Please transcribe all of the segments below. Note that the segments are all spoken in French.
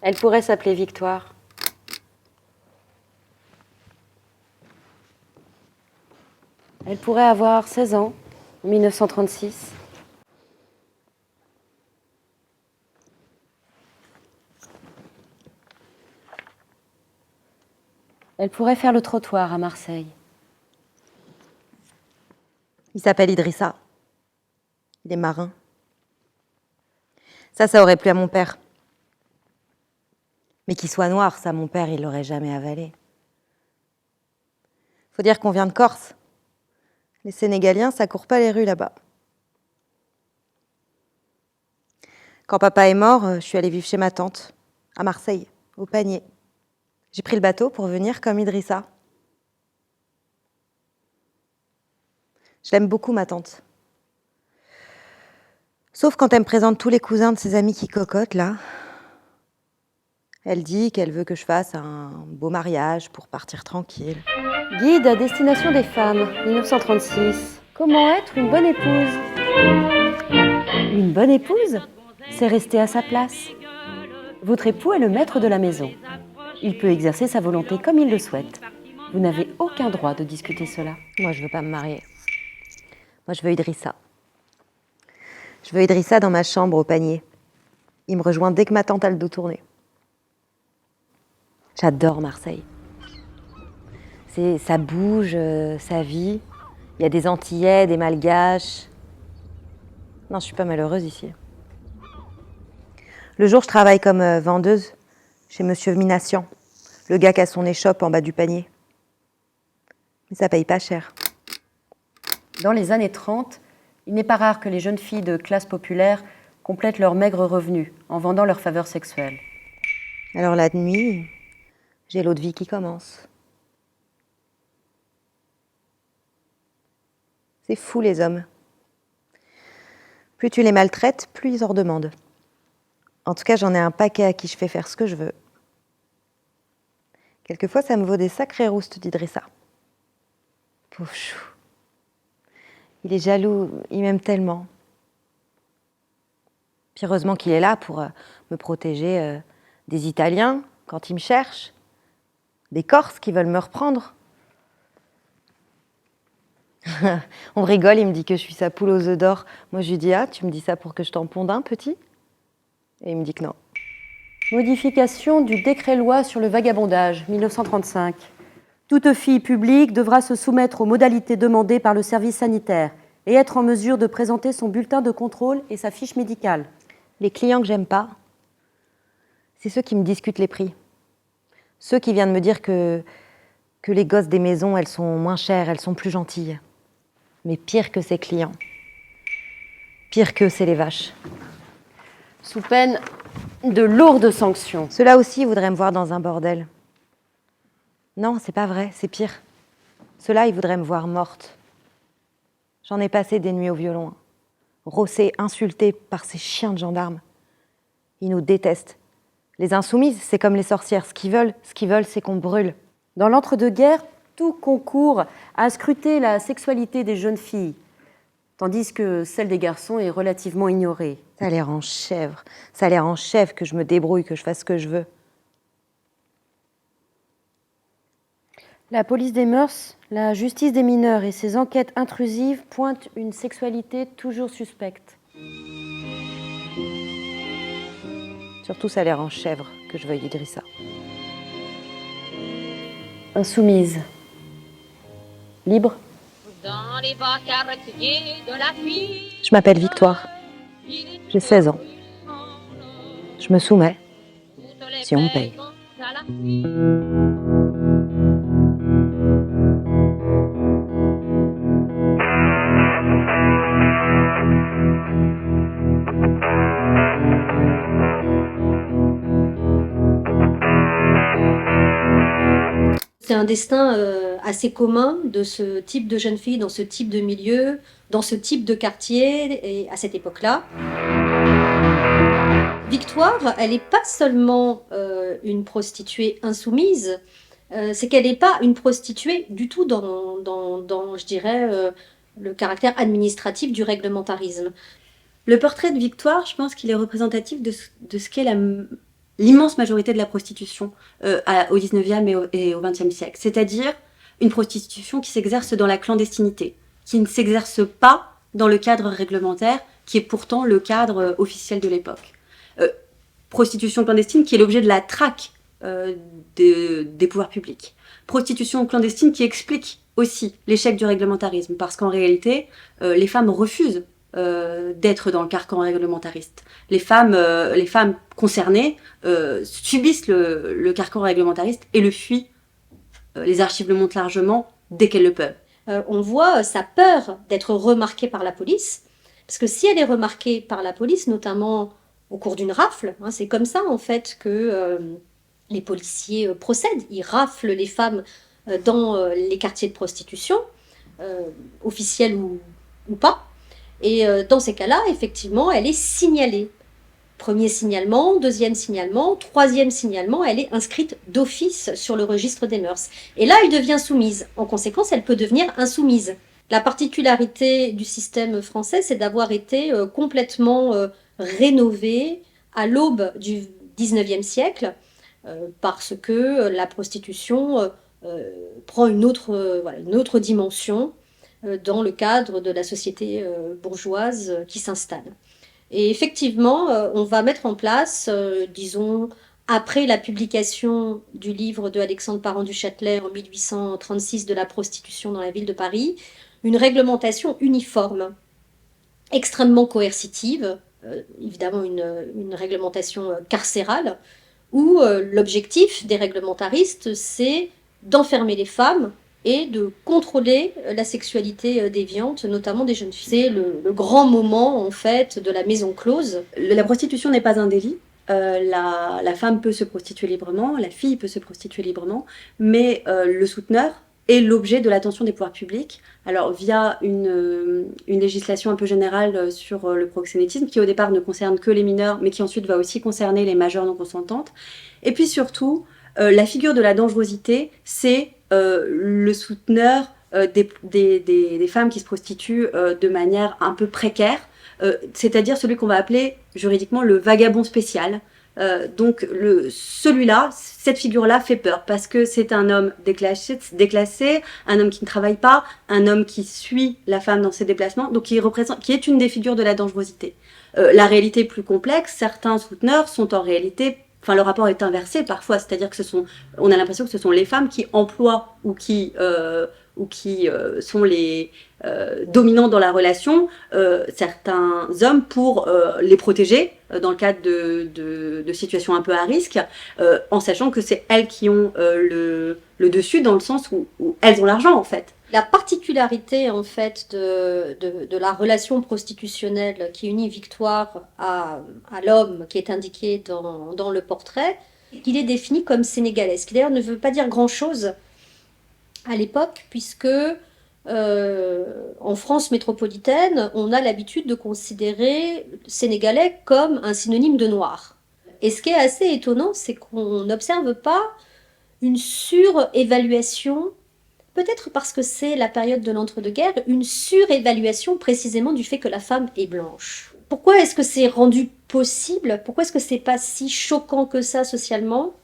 Elle pourrait s'appeler Victoire. Elle pourrait avoir 16 ans, en 1936. Elle pourrait faire le trottoir à Marseille. Il s'appelle Idrissa. Il est marin. Ça aurait plu à mon père. Mais qu'il soit noir, ça, mon père, il l'aurait jamais avalé. Faut dire qu'on vient de Corse. Les Sénégaliens, ça court pas les rues là-bas. Quand papa est mort, je suis allée vivre chez ma tante, à Marseille, au Panier. J'ai pris le bateau pour venir comme Idrissa. Je l'aime beaucoup, ma tante. Sauf quand elle me présente tous les cousins de ses amis qui cocotent, là. Elle dit qu'elle veut que je fasse un beau mariage pour partir tranquille. Guide à destination des femmes, 1936. Comment être une bonne épouse? Une bonne épouse, c'est rester à sa place. Votre époux est le maître de la maison. Il peut exercer sa volonté comme il le souhaite. Vous n'avez aucun droit de discuter cela. Moi, je veux pas me marier. Moi, je veux Idrissa. Je veux Idrissa dans ma chambre au Panier. Il me rejoint dès que ma tante a le dos tourné. J'adore Marseille. Ça bouge, ça vit. Il y a des Antillais, des Malgaches. Non, je suis pas malheureuse ici. Le jour, je travaille comme vendeuse chez Monsieur Minassian, le gars qui a son échoppe en bas du panier. Mais ça paye pas cher. Dans les années 30, il n'est pas rare que les jeunes filles de classe populaire complètent leurs maigres revenus en vendant leurs faveurs sexuelles. Alors la nuit, j'ai l'autre vie qui commence. C'est fou les hommes. Plus tu les maltraites, plus ils en redemandent. En tout cas, j'en ai un paquet à qui je fais faire ce que je veux. Quelquefois, ça me vaut des sacrés roustes d'Idrissa. Pauvre chou. Il est jaloux, il m'aime tellement. Puis heureusement qu'il est là pour me protéger des Italiens quand ils me cherchent, des Corses qui veulent me reprendre. On rigole, il me dit que je suis sa poule aux œufs d'or. Moi, je lui dis « Ah, tu me dis ça pour que je t'en ponde un, petit ?» Et il me dit que non. Modification du décret-loi sur le vagabondage, 1935. Toute fille publique devra se soumettre aux modalités demandées par le service sanitaire et être en mesure de présenter son bulletin de contrôle et sa fiche médicale. Les clients que j'aime pas, c'est ceux qui me discutent les prix. Ceux qui viennent me dire que les gosses des maisons, elles sont moins chères, elles sont plus gentilles. Mais pire que ces clients. Pire qu'eux, c'est les vaches. Sous peine de lourdes sanctions. Ceux-là aussi voudraient me voir dans un bordel. Non, c'est pas vrai, c'est pire. Ceux-là, ils voudraient me voir morte. J'en ai passé des nuits au violon. Rossée, insultée par ces chiens de gendarmes. Ils nous détestent. Les insoumises, c'est comme les sorcières. Ce qu'ils veulent, c'est qu'on brûle. Dans l'entre-deux-guerres, tout concourt à scruter la sexualité des jeunes filles, tandis que celle des garçons est relativement ignorée. Ça a l'air en chèvre. Ça a l'air en chèvre que je me débrouille, que je fasse ce que je veux. La police des mœurs, la justice des mineurs et ses enquêtes intrusives pointent une sexualité toujours suspecte. Surtout, ça a l'air en chèvre que je veuille Idrissa. Insoumise. Libre. Dans les bas quartiers de la ville, Je m'appelle Victoire. J'ai 16 ans. Je me soumets, si on me paye. C'est un destin assez commun de ce type de jeune fille, dans ce type de milieu, dans ce type de quartier, et à cette époque-là. Victoire, elle n'est pas seulement une prostituée insoumise, c'est qu'elle n'est pas une prostituée du tout dans je dirais, le caractère administratif du réglementarisme. Le portrait de Victoire, je pense qu'il est représentatif de ce qu'est l'immense majorité de la prostitution au 19e et au 20e siècle. C'est-à-dire une prostitution qui s'exerce dans la clandestinité, qui ne s'exerce pas dans le cadre réglementaire, qui est pourtant le cadre officiel de l'époque. Prostitution clandestine qui est l'objet de la traque des pouvoirs publics. Prostitution clandestine qui explique aussi l'échec du réglementarisme, parce qu'en réalité, les femmes refusent d'être dans le carcan réglementariste. Les femmes concernées subissent le carcan réglementariste et le fuient. Les archives le montrent largement dès qu'elles le peuvent. On voit sa peur d'être remarquée par la police, parce que si elle est remarquée par la police, notamment au cours d'une rafle, hein, c'est comme ça en fait que les policiers procèdent. Ils raflent les femmes dans les quartiers de prostitution, officiels ou pas. Et dans ces cas-là, effectivement, elle est signalée. Premier signalement, deuxième signalement, troisième signalement, elle est inscrite d'office sur le registre des mœurs. Et là, elle devient soumise. En conséquence, elle peut devenir insoumise. La particularité du système français, c'est d'avoir été complètement rénové à l'aube du 19e siècle, parce que la prostitution prend une autre dimension dans le cadre de la société bourgeoise qui s'installe. Et effectivement, on va mettre en place, disons, après la publication du livre de Alexandre Parent du Châtelet en 1836 de la prostitution dans la ville de Paris, une réglementation uniforme, extrêmement coercitive, évidemment une réglementation carcérale, où l'objectif des réglementaristes, c'est d'enfermer les femmes et de contrôler la sexualité déviante, notamment des jeunes filles. C'est le grand moment, en fait, de la maison close. La prostitution n'est pas un délit. La femme peut se prostituer librement, la fille peut se prostituer librement, mais le souteneur est l'objet de l'attention des pouvoirs publics, alors via une législation un peu générale sur le proxénétisme, qui au départ ne concerne que les mineurs, mais qui ensuite va aussi concerner les majeures non consentantes. Et puis surtout, la figure de la dangerosité, c'est le souteneur des femmes qui se prostituent de manière un peu précaire, c'est-à-dire celui qu'on va appeler juridiquement le vagabond spécial. Donc celui-là, cette figure-là fait peur parce que c'est un homme déclassé, un homme qui ne travaille pas, un homme qui suit la femme dans ses déplacements, donc qui est une des figures de la dangerosité. La réalité est plus complexe, certains souteneurs sont en réalité, enfin le rapport est inversé parfois, c'est-à-dire que on a l'impression que ce sont les femmes qui emploient ou qui sont les dominants dans la relation, certains hommes pour les protéger dans le cadre de situations un peu à risque, en sachant que c'est elles qui ont le dessus dans le sens où elles ont l'argent en fait. La particularité en fait de la relation prostitutionnelle qui unit Victoire à l'homme qui est indiqué dans le portrait, qu'il est défini comme sénégalais, ce qui d'ailleurs ne veut pas dire grand-chose à l'époque, puisque en France métropolitaine, on a l'habitude de considérer sénégalais comme un synonyme de noir. Et ce qui est assez étonnant, c'est qu'on n'observe pas une surévaluation, peut-être parce que c'est la période de l'entre-deux-guerres, une surévaluation précisément du fait que la femme est blanche. Pourquoi est-ce que c'est rendu possible? Pourquoi est-ce que c'est pas si choquant que ça socialement?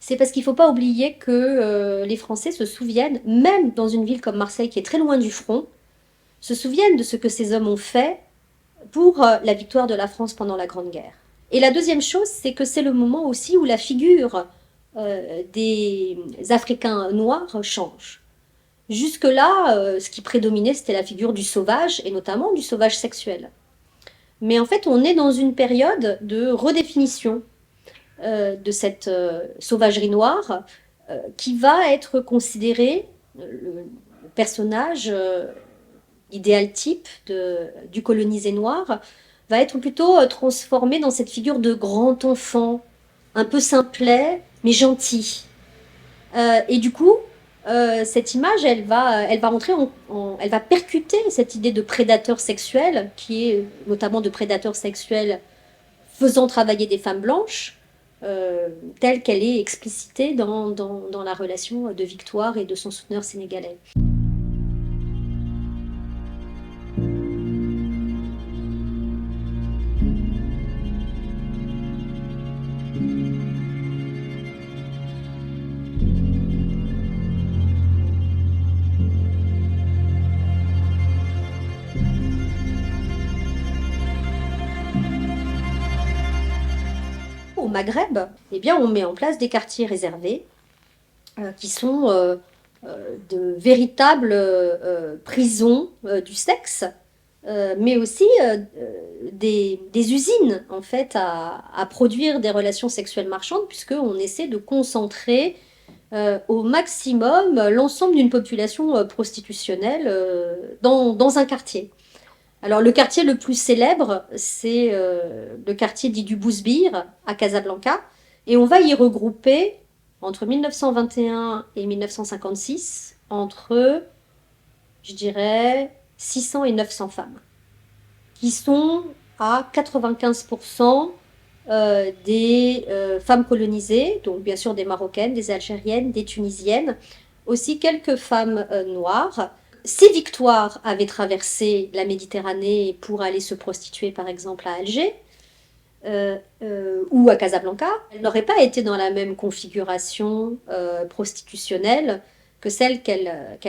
C'est parce qu'il ne faut pas oublier que les Français se souviennent, même dans une ville comme Marseille qui est très loin du front, se souviennent de ce que ces hommes ont fait pour la victoire de la France pendant la Grande Guerre. Et la deuxième chose, c'est que c'est le moment aussi où la figure des Africains noirs change. Jusque-là, ce qui prédominait, c'était la figure du sauvage, et notamment du sauvage sexuel. Mais en fait, on est dans une période de redéfinition de cette sauvagerie noire qui va être considéré, le personnage idéal type du colonisé noir va être plutôt transformé dans cette figure de grand enfant, un peu simplet mais gentil. Et du coup, cette image, elle va rentrer elle va percuter cette idée de prédateur sexuel, qui est notamment de prédateur sexuel faisant travailler des femmes blanches, telle qu'elle est explicitée dans la relation de Victoire et de son souteneur sénégalais. au Maghreb, eh bien, on met en place des quartiers réservés qui sont de véritables prisons du sexe, mais aussi des usines en fait à produire des relations sexuelles marchandes, puisqu'on essaie de concentrer au maximum l'ensemble d'une population prostitutionnelle dans un quartier. Alors le quartier le plus célèbre, c'est le quartier dit du Bousbir à Casablanca, et on va y regrouper entre 1921 et 1956 entre, je dirais, 600 et 900 femmes, qui sont à 95% des femmes colonisées, donc bien sûr des Marocaines, des Algériennes, des Tunisiennes, aussi quelques femmes noires. Si Victoire avait traversé la Méditerranée pour aller se prostituer par exemple à Alger ou à Casablanca, elle n'aurait pas été dans la même configuration prostitutionnelle que celle qu'elle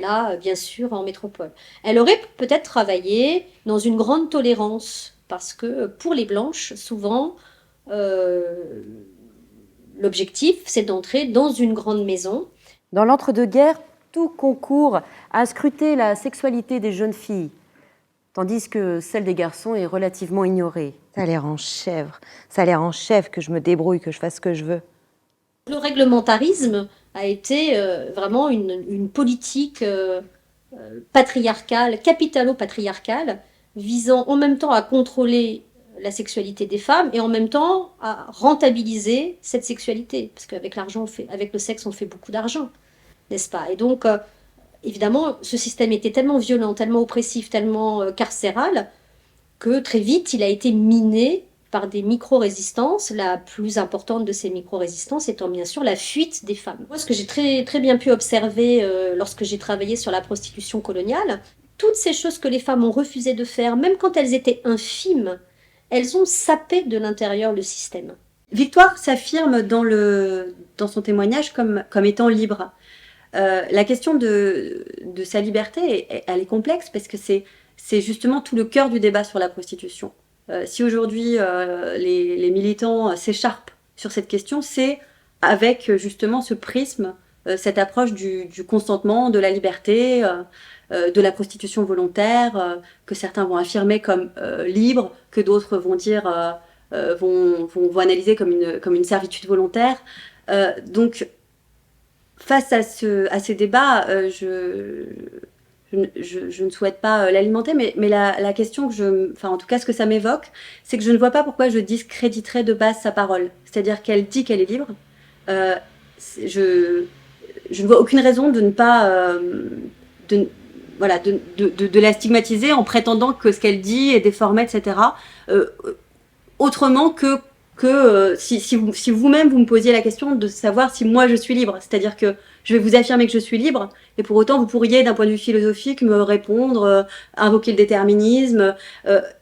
a bien sûr en métropole. Elle aurait peut-être travaillé dans une grande tolérance, parce que pour les blanches, souvent, l'objectif, c'est d'entrer dans une grande maison. Dans l'entre-deux-guerres, tout concourt à scruter la sexualité des jeunes filles, tandis que celle des garçons est relativement ignorée. Ça a l'air en chèvre. Ça a l'air en chèvre que je me débrouille, que je fasse ce que je veux. Le réglementarisme a été vraiment une politique patriarcale, capitalo-patriarcale, visant en même temps à contrôler la sexualité des femmes et en même temps à rentabiliser cette sexualité. Parce qu'avec l'argent, avec le sexe, on fait beaucoup d'argent, n'est-ce pas? Et donc, évidemment, ce système était tellement violent, tellement oppressif, tellement carcéral, que très vite, il a été miné par des micro-résistances, la plus importante de ces micro-résistances étant bien sûr la fuite des femmes. Moi, ce que j'ai très, très bien pu observer lorsque j'ai travaillé sur la prostitution coloniale, toutes ces choses que les femmes ont refusé de faire, même quand elles étaient infimes, elles ont sapé de l'intérieur le système. Victoire s'affirme dans son témoignage comme étant libre. La question de sa liberté, elle est complexe parce que c'est justement tout le cœur du débat sur la prostitution. Si aujourd'hui les militants s'écharpent sur cette question, c'est avec justement ce prisme, cette approche du consentement, de la liberté, de la prostitution volontaire, que certains vont affirmer comme libre, que d'autres vont dire vont analyser comme une servitude volontaire. Donc face à ces débats, je ne souhaite pas l'alimenter, mais la question en tout cas ce que ça m'évoque, c'est que je ne vois pas pourquoi je discréditerais de base sa parole. C'est-à-dire qu'elle dit qu'elle est libre. Je ne vois aucune raison de ne pas de la stigmatiser en prétendant que ce qu'elle dit est déformé, etc. Autrement que si vous-même vous me posiez la question de savoir si moi je suis libre, c'est-à-dire que je vais vous affirmer que je suis libre, et pour autant vous pourriez d'un point de vue philosophique me répondre, invoquer le déterminisme,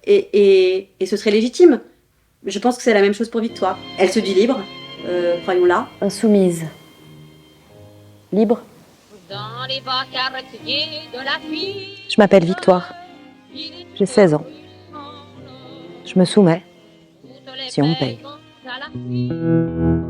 et ce serait légitime. Je pense que c'est la même chose pour Victoire. Elle se dit libre, croyons-la. Insoumise. Libre. Dans les bas quartiers de la ville, Je m'appelle Victoire. J'ai 16 ans. Je me soumets. Si on me paye. à la